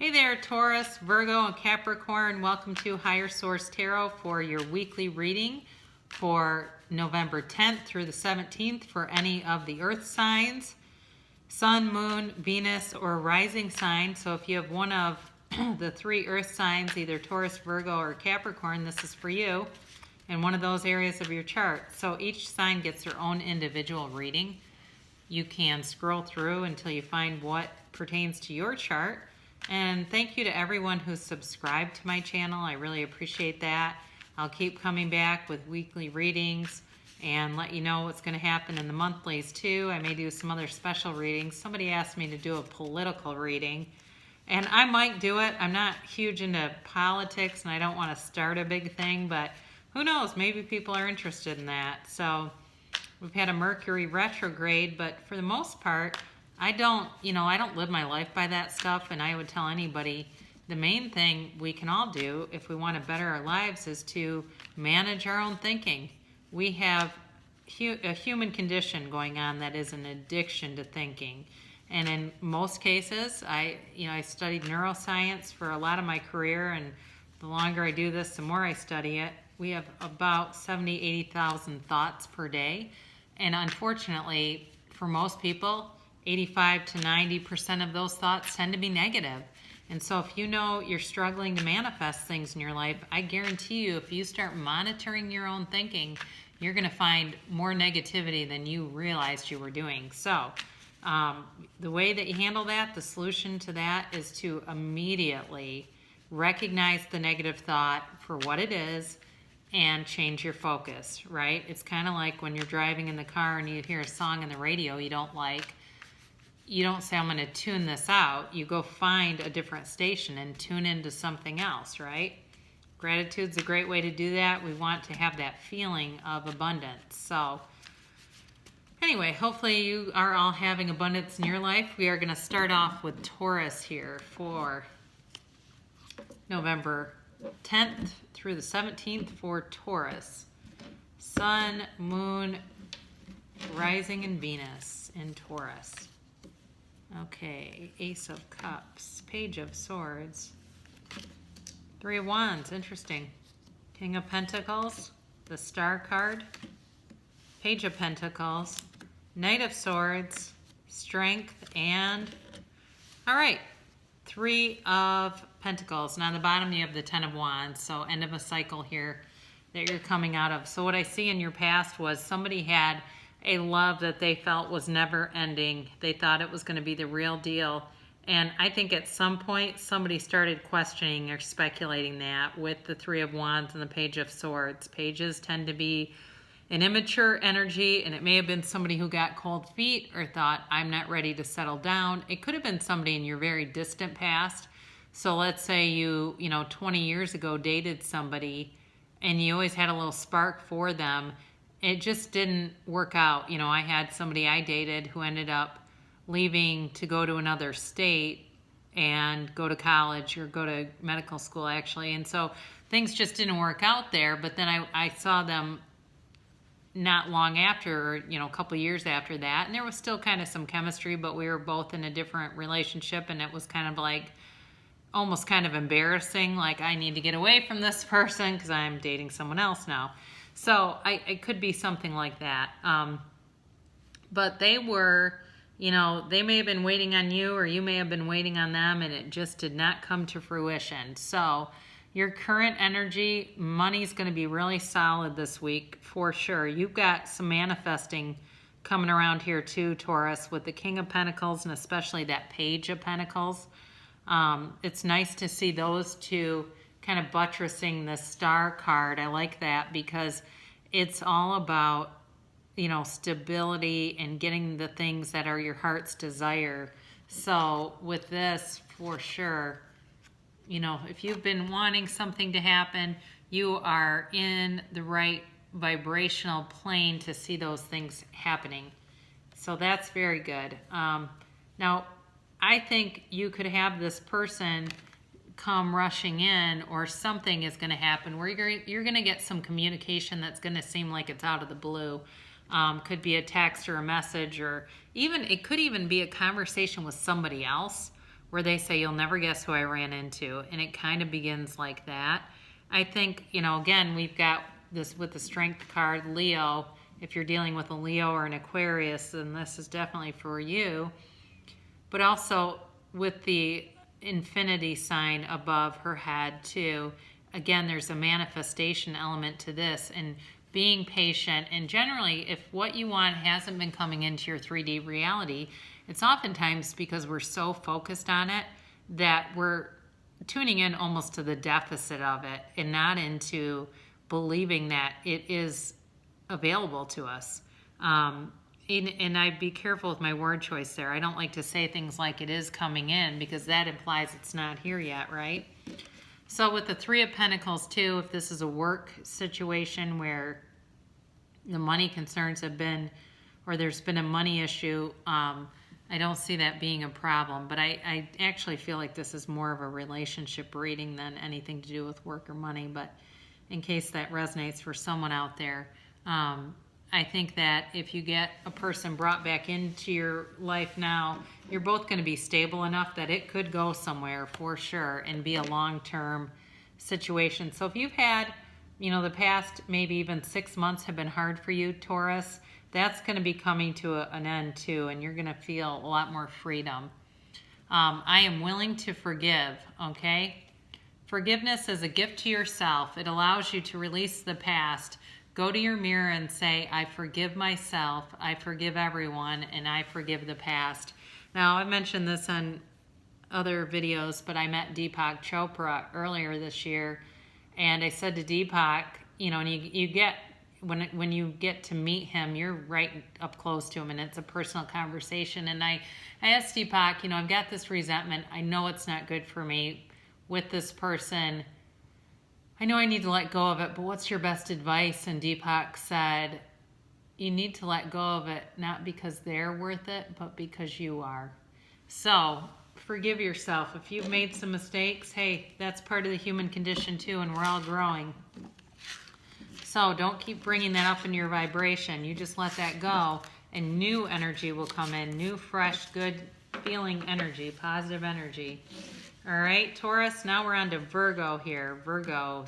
Hey there, Taurus, Virgo, and Capricorn. Welcome to Higher Source Tarot for your weekly reading for November 10th through the 17th for any of the earth signs, Sun, Moon, Venus, or rising sign. So if you have one of the three earth signs, either Taurus, Virgo, or Capricorn, this is for you in one of those areas of your chart. So each sign gets their own individual reading. You can scroll through until you find what pertains to your chart. And thank you to everyone who's subscribed to my channel. I really appreciate that. I'll keep coming back with weekly readings and let you know what's going to happen in the monthlies too. I may do some other special readings. Somebody asked me to do a political reading, and I might do it. I'm not huge into politics, and I don't want to start a big thing, but who knows? Maybe people are interested in that. So we've had a Mercury retrograde, but for the most part, I don't live my life by that stuff, and I would tell anybody the main thing we can all do if we want to better our lives is to manage our own thinking. We have a human condition going on that is an addiction to thinking. And in most cases, I studied neuroscience for a lot of my career, and the longer I do this, the more I study it. We have about 70,000, 80,000 thoughts per day. And unfortunately, for most people, 85 to 90% of those thoughts tend to be negative. And so if you know you're struggling to manifest things in your life, I guarantee you if you start monitoring your own thinking, you're going to find more negativity than you realized you were doing. So the way that you handle that, the solution to that is to immediately recognize the negative thought for what it is and change your focus, right? It's kind of like when you're driving in the car and you hear a song on the radio you don't like. You don't say, I'm going to tune this out. You go find a different station and tune into something else, right? Gratitude's a great way to do that. We want to have that feeling of abundance. So anyway, hopefully you are all having abundance in your life. We are going to start off with Taurus here for November 10th through the 17th for Taurus. Sun, Moon, Rising, and Venus in Taurus. Okay, Ace of Cups, Page of Swords, Three of Wands, interesting. King of Pentacles, the Star card, Page of Pentacles, Knight of Swords, Strength, and, all right, Three of Pentacles. Now on the bottom you have the Ten of Wands, so end of a cycle here that you're coming out of. So what I see in your past was somebody had a love that they felt was never ending. They thought it was going to be the real deal. And I think at some point somebody started questioning or speculating that with the Three of Wands and the Page of Swords. Pages tend to be an immature energy, and it may have been somebody who got cold feet or thought, I'm not ready to settle down. It could have been somebody in your very distant past. So let's say you 20 years ago dated somebody and you always had a little spark for them. It just didn't work out. I had somebody I dated who ended up leaving to go to another state and go to college or go to medical school, actually. And so things just didn't work out there. But then I saw them not long after, a couple years after that. And there was still kind of some chemistry, but we were both in a different relationship. And it was kind of like almost kind of embarrassing. Like, I need to get away from this person because I'm dating someone else now. So it could be something like that. But they were, they may have been waiting on you or you may have been waiting on them, and it just did not come to fruition. So your current energy, money's going to be really solid this week for sure. You've got some manifesting coming around here too, Taurus, with the King of Pentacles and especially that Page of Pentacles. It's nice to see those two kind of buttressing the Star card. I like that because it's all about, stability and getting the things that are your heart's desire. So with this, for sure, if you've been wanting something to happen, you are in the right vibrational plane to see those things happening. So that's very good. Now, I think you could have this person come rushing in, or something is going to happen where you're going to get some communication that's going to seem like it's out of the blue. Could be a text or a message, or it could even be a conversation with somebody else where they say, you'll never guess who I ran into. And it kind of begins like that. I think, you know, again, we've got this with the Strength card, Leo. If you're dealing with a Leo or an Aquarius, then this is definitely for you. But also with the infinity sign above her head too. Again, there's a manifestation element to this, and being patient. And generally, if what you want hasn't been coming into your 3D reality, it's oftentimes because we're so focused on it that we're tuning in almost to the deficit of it and not into believing that it is available to us. And I'd be careful with my word choice there. I don't like to say things like it is coming in, because that implies it's not here yet, right? So with the Three of Pentacles too, if this is a work situation where the money concerns have been, or there's been a money issue, I don't see that being a problem. But I actually feel like this is more of a relationship reading than anything to do with work or money. But in case that resonates for someone out there, I think that if you get a person brought back into your life now, you're both going to be stable enough that it could go somewhere for sure and be a long-term situation. So if you've had, you know, the past maybe even 6 months have been hard for you, Taurus, that's going to be coming to an end too, and you're going to feel a lot more freedom. I am willing to forgive, okay? Forgiveness is a gift to yourself. It allows you to release the past. Go to your mirror and say, I forgive myself, I forgive everyone, and I forgive the past. Now, I mentioned this on other videos, but I met Deepak Chopra earlier this year, and I said to Deepak, you know, and you get, when you get to meet him, you're right up close to him, and it's a personal conversation. And I asked Deepak, you know, I've got this resentment. I know it's not good for me with this person. I know I need to let go of it, but what's your best advice? And Deepak said, you need to let go of it, not because they're worth it, but because you are. So forgive yourself. If you've made some mistakes, hey, that's part of the human condition too, and we're all growing. So don't keep bringing that up in your vibration. You just let that go, and new energy will come in, new, fresh, good feeling energy, positive energy. All right, Taurus, now we're on to Virgo here. Virgo,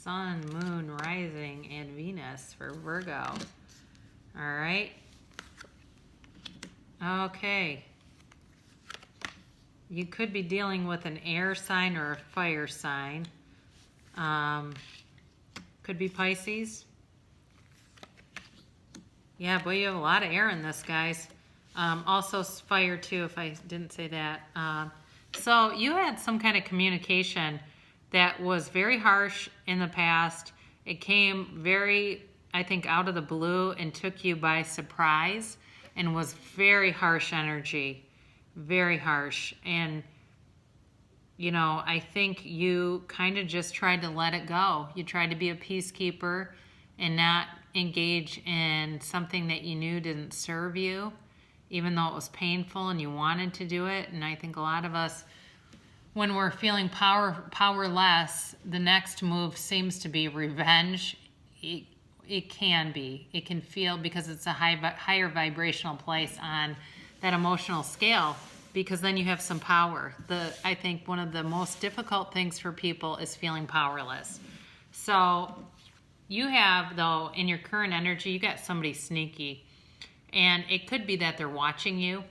Sun, Moon, Rising, and Venus for Virgo. All right. Okay. You could be dealing with an air sign or a fire sign. Could be Pisces. Yeah, boy, you have a lot of air in this, guys. Also fire too, if I didn't say that. So you had some kind of communication that was very harsh in the past. It came very, I think, out of the blue and took you by surprise and was very harsh energy, very harsh. And, you know, I think you kind of just tried to let it go. You tried to be a peacekeeper and not engage in something that you knew didn't serve you, even though it was painful and you wanted to do it. And I think a lot of us, when we're feeling powerless, the next move seems to be revenge. It can be. It can feel, because it's a higher vibrational place on that emotional scale, because then you have some power. I think one of the most difficult things for people is feeling powerless. So you have, though, in your current energy, you got somebody sneaky. And it could be that they're watching you.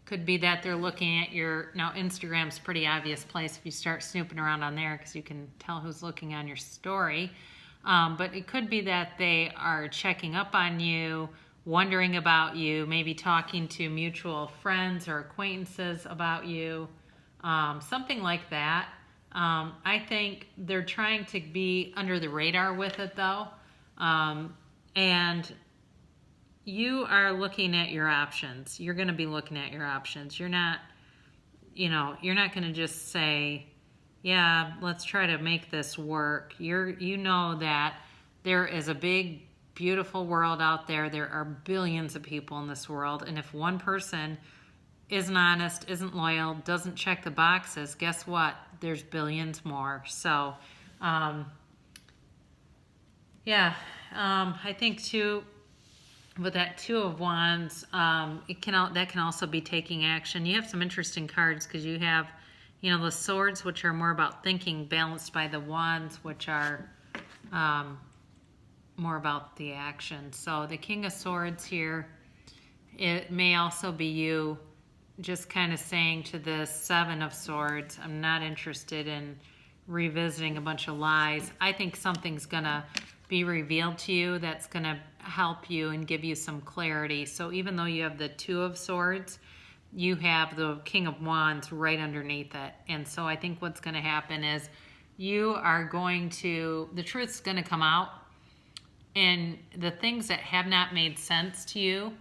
Could be that they're looking at now Instagram's a pretty obvious place if you start snooping around on there, because you can tell who's looking on your story. But it could be that they are checking up on you, wondering about you, maybe talking to mutual friends or acquaintances about you, something like that. I think they're trying to be under the radar with it, though. And you are looking at your options. You're going to be looking at your options. You're not, you're not going to just say, yeah, let's try to make this work. You know that there is a big, beautiful world out there. There are billions of people in this world. And if one person isn't honest, isn't loyal, doesn't check the boxes, guess what? There's billions more. So, I think too, With that Two of Wands, that can also be taking action. You have some interesting cards because you have, the Swords, which are more about thinking, balanced by the Wands, which are more about the action. So the King of Swords here, it may also be you just kind of saying to the Seven of Swords, I'm not interested in revisiting a bunch of lies. I think something's going to be revealed to you that's going to help you and give you some clarity. So even though you have the Two of Swords, you have the King of Wands right underneath it. And so I think what's going to happen is the truth's going to come out, and the things that have not made sense to you,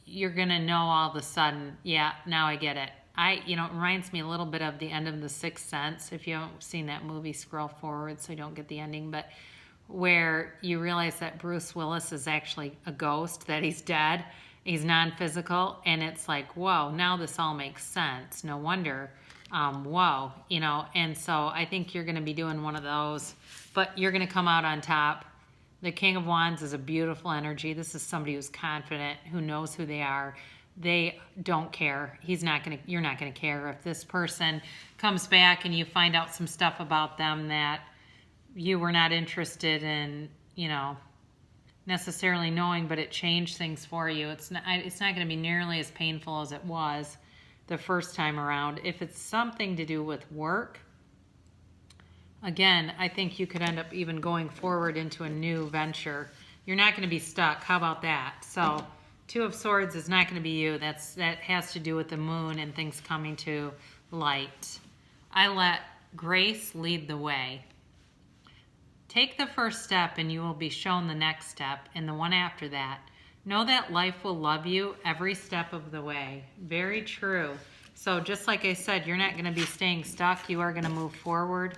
you're going to know all of a sudden, yeah, now I get it. It reminds me a little bit of the end of The Sixth Sense. If you haven't seen that movie, scroll forward so you don't get the ending, but where you realize that Bruce Willis is actually a ghost, that he's dead, he's non-physical, and it's like, whoa, now this all makes sense. No wonder, whoa, and so I think you're going to be doing one of those, but you're going to come out on top. The King of Wands is a beautiful energy. This is somebody who's confident, who knows who they are. They don't care. You're not going to care if this person comes back and you find out some stuff about them that you were not interested in, necessarily knowing, but it changed things for you. It's not going to be nearly as painful as it was the first time around. If it's something to do with work, again, I think you could end up even going forward into a new venture. You're not going to be stuck. How about that? So Two of Swords is not going to be you. That has to do with the moon and things coming to light. I let grace lead the way. Take the first step and you will be shown the next step and the one after that. Know that life will love you every step of the way. Very true. So just like I said, you're not going to be staying stuck. You are going to move forward,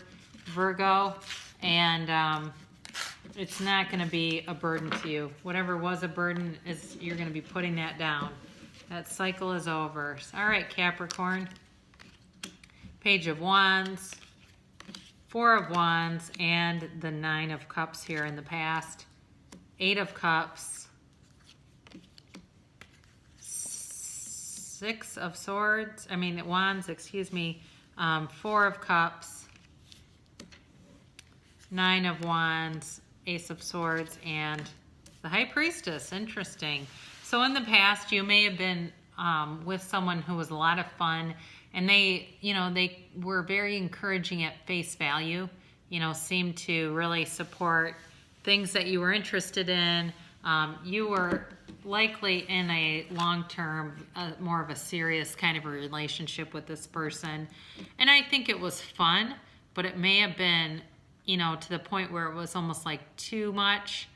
Virgo, and it's not going to be a burden to you. Whatever was a burden, you're going to be putting that down. That cycle is over. All right, Capricorn. Page of Wands, Four of Wands, and the Nine of Cups here in the past. Eight of Cups, Six of Swords, Wands, excuse me, Four of Cups, Nine of Wands, Ace of Swords, and the High Priestess. Interesting. So in the past, you may have been with someone who was a lot of fun, and they were very encouraging at face value, seemed to really support things that you were interested in. You were likely in a long-term, more of a serious kind of a relationship with this person. And I think it was fun, but it may have been, to the point where it was almost like too much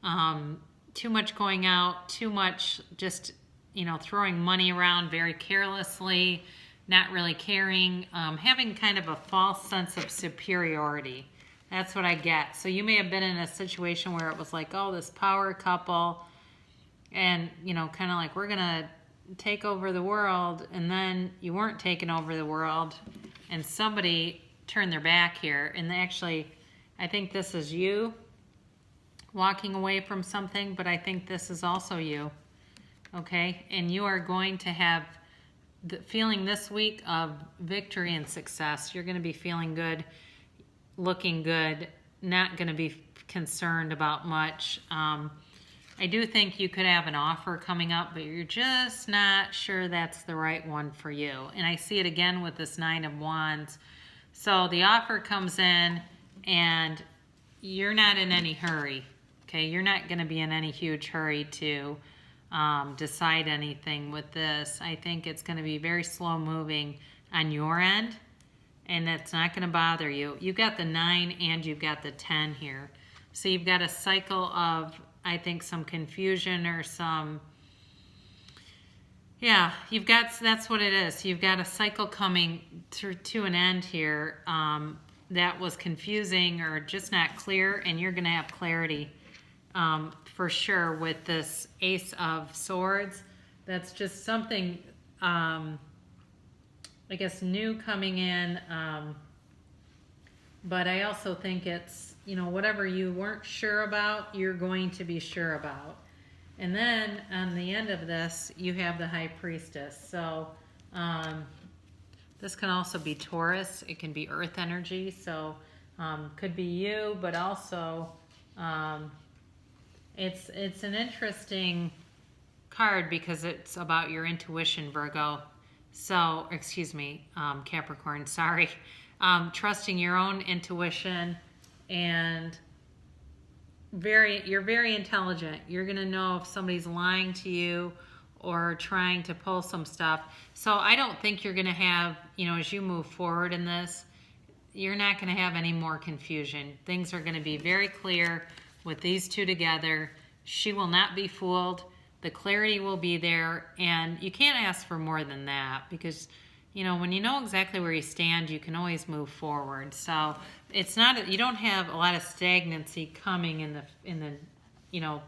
going out, too much just, throwing money around very carelessly, not really caring, having kind of a false sense of superiority. That's what I get. So you may have been in a situation where it was like, oh, this power couple, and, kind of like, we're going to take over the world, and then you weren't taking over the world, and somebody turned their back here, and actually, I think this is you walking away from something, but I think this is also you, okay? And you are going to have the feeling this week of victory and success. You're going to be feeling good, looking good, not going to be concerned about much. I do think you could have an offer coming up, but you're just not sure that's the right one for you. And I see it again with this Nine of Wands. So the offer comes in and you're not in any hurry, okay? You're not going to be in any huge hurry to decide anything with this. I think it's going to be very slow moving on your end, and that's not going to bother you. You've got the 9 and you've got the 10 here. So you've got a cycle of, I think, some confusion or some, that's what it is. You've got a cycle coming to an end here that was confusing or just not clear, and you're going to have clarity for sure with this Ace of Swords. That's just something, I guess, new coming in, but I also think it's, whatever you weren't sure about, you're going to be sure about. And then on the end of this, you have the High Priestess. So this can also be Taurus. It can be Earth energy. So could be you, but also it's an interesting card because it's about your intuition, Virgo. So, excuse me, Capricorn, sorry. Trusting your own intuition, and you're very intelligent. You're going to know if somebody's lying to you or trying to pull some stuff. So I don't think you're going to have, as you move forward in this, you're not going to have any more confusion. Things are going to be very clear with these two together. She will not be fooled. The clarity will be there, and you can't ask for more than that because, when you know exactly where you stand, you can always move forward. So it's not, you don't have a lot of stagnancy coming in the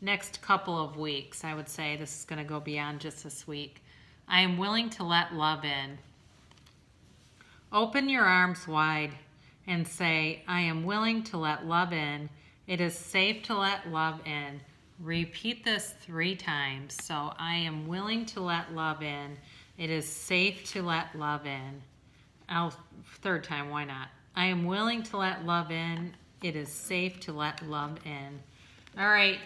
next couple of weeks. I would say this is going to go beyond just this week. I am willing to let love in. Open your arms wide and say, I am willing to let love in. It is safe to let love in. Repeat this 3 times. So I am willing to let love in. It is safe to let love in. 3rd time, why not? I am willing to let love in. It is safe to let love in. All right,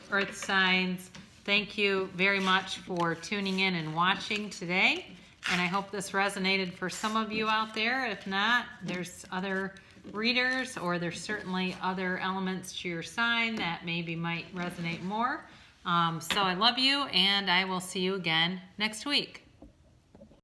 Earth signs, thank you very much for tuning in and watching today. And I hope this resonated for some of you out there. If not, there's other readers, or there's certainly other elements to your sign that maybe might resonate more. So I love you, and I will see you again next week.